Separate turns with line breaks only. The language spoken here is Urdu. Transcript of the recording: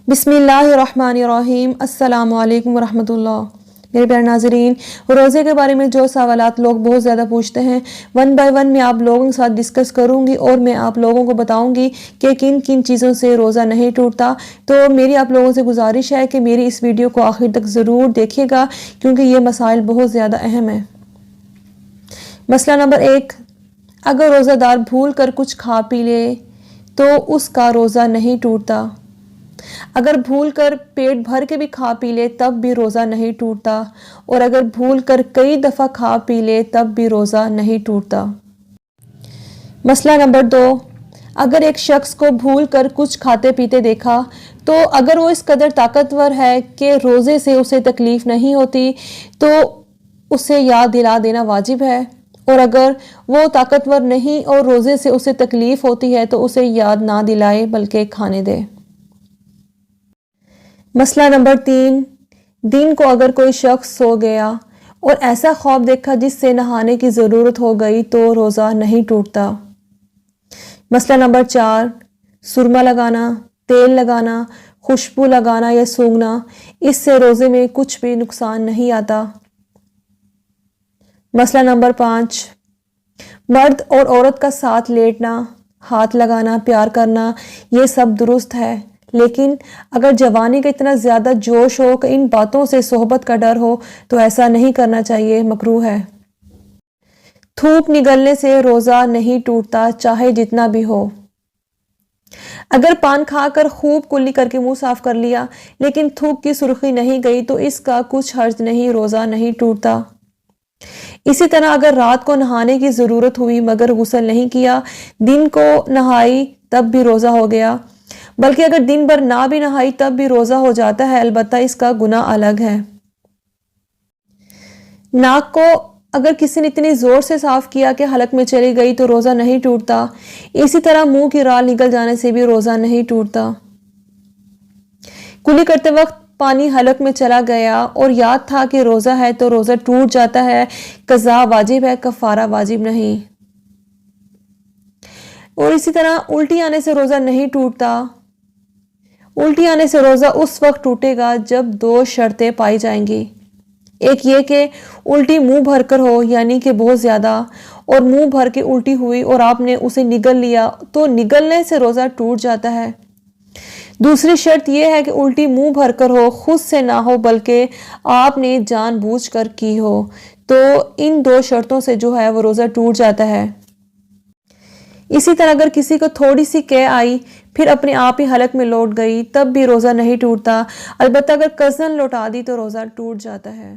بسم اللہ الرحمن الرحیم۔ السلام علیکم ورحمۃ اللہ۔ میرے پیارے ناظرین، روزے کے بارے میں جو سوالات لوگ بہت زیادہ پوچھتے ہیں، ون بائی ون میں آپ لوگوں کے ساتھ ڈسکس کروں گی اور میں آپ لوگوں کو بتاؤں گی کہ کن کن چیزوں سے روزہ نہیں ٹوٹتا۔ تو میری آپ لوگوں سے گزارش ہے کہ میری اس ویڈیو کو آخر تک ضرور دیکھیے گا، کیونکہ یہ مسائل بہت زیادہ اہم ہیں۔ مسئلہ نمبر 1، اگر روزہ دار بھول کر کچھ کھا پی لے تو اس کا روزہ نہیں ٹوٹتا۔ اگر بھول کر پیٹ بھر کے بھی کھا پی لے تب بھی روزہ نہیں ٹوٹتا، اور اگر بھول کر کئی دفعہ کھا پی لے تب بھی روزہ نہیں ٹوٹتا۔ مسئلہ نمبر 2، اگر ایک شخص کو بھول کر کچھ کھاتے پیتے دیکھا تو اگر وہ اس قدر طاقتور ہے کہ روزے سے اسے تکلیف نہیں ہوتی تو اسے یاد دلا دینا واجب ہے، اور اگر وہ طاقتور نہیں اور روزے سے اسے تکلیف ہوتی ہے تو اسے یاد نہ دلائے بلکہ کھانے دے۔ مسئلہ نمبر 3، دن کو اگر کوئی شخص سو گیا اور ایسا خواب دیکھا جس سے نہانے کی ضرورت ہو گئی تو روزہ نہیں ٹوٹتا۔ مسئلہ نمبر 4، سرما لگانا، تیل لگانا، خوشبو لگانا یا سونگھنا، اس سے روزے میں کچھ بھی نقصان نہیں آتا۔ مسئلہ نمبر 5، مرد اور عورت کا ساتھ لیٹنا، ہاتھ لگانا، پیار کرنا، یہ سب درست ہے، لیکن اگر جوانی کا اتنا زیادہ جوش ہو کہ ان باتوں سے صحبت کا ڈر ہو تو ایسا نہیں کرنا چاہیے، مکروہ ہے۔ تھوک نگلنے سے روزہ نہیں ٹوٹتا چاہے جتنا بھی ہو۔ اگر پان کھا کر خوب کلی کر کے منہ صاف کر لیا لیکن تھوک کی سرخی نہیں گئی تو اس کا کچھ حرج نہیں، روزہ نہیں ٹوٹتا۔ اسی طرح اگر رات کو نہانے کی ضرورت ہوئی مگر غسل نہیں کیا، دن کو نہائی تب بھی روزہ ہو گیا، بلکہ اگر دن بھر نہ بھی نہائی تب بھی روزہ ہو جاتا ہے، البتہ اس کا گناہ الگ ہے۔ ناک کو اگر کسی نے اتنی زور سے صاف کیا کہ حلق میں چلی گئی تو روزہ نہیں ٹوٹتا، اسی طرح منہ کی رال نکل جانے سے بھی روزہ نہیں ٹوٹتا۔ کلی کرتے وقت پانی حلق میں چلا گیا اور یاد تھا کہ روزہ ہے تو روزہ ٹوٹ جاتا ہے، قضا واجب ہے، کفارہ واجب نہیں۔ اور اسی طرح الٹی آنے سے روزہ نہیں ٹوٹتا۔ الٹی آنے سے روزہ اس وقت ٹوٹے گا جب 2 شرطیں پائی جائیں گی، ایک یہ کہ الٹی منہ بھر کر ہو یعنی کہ بہت زیادہ، اور منہ بھر کے الٹی ہوئی اور آپ نے اسے نگل لیا تو نگلنے سے روزہ ٹوٹ جاتا ہے۔ دوسری شرط یہ ہے کہ الٹی منہ بھر کر ہو، خود سے نہ ہو بلکہ آپ نے جان بوجھ کر کی ہو، تو ان 2 شرطوں سے جو ہے وہ روزہ ٹوٹ جاتا ہے۔ اسی طرح اگر کسی کو تھوڑی سی قے آئی پھر اپنے آپ ہی حلق میں لوٹ گئی تب بھی روزہ نہیں ٹوٹتا، البتہ اگر قصداً لوٹا دی تو روزہ ٹوٹ جاتا ہے۔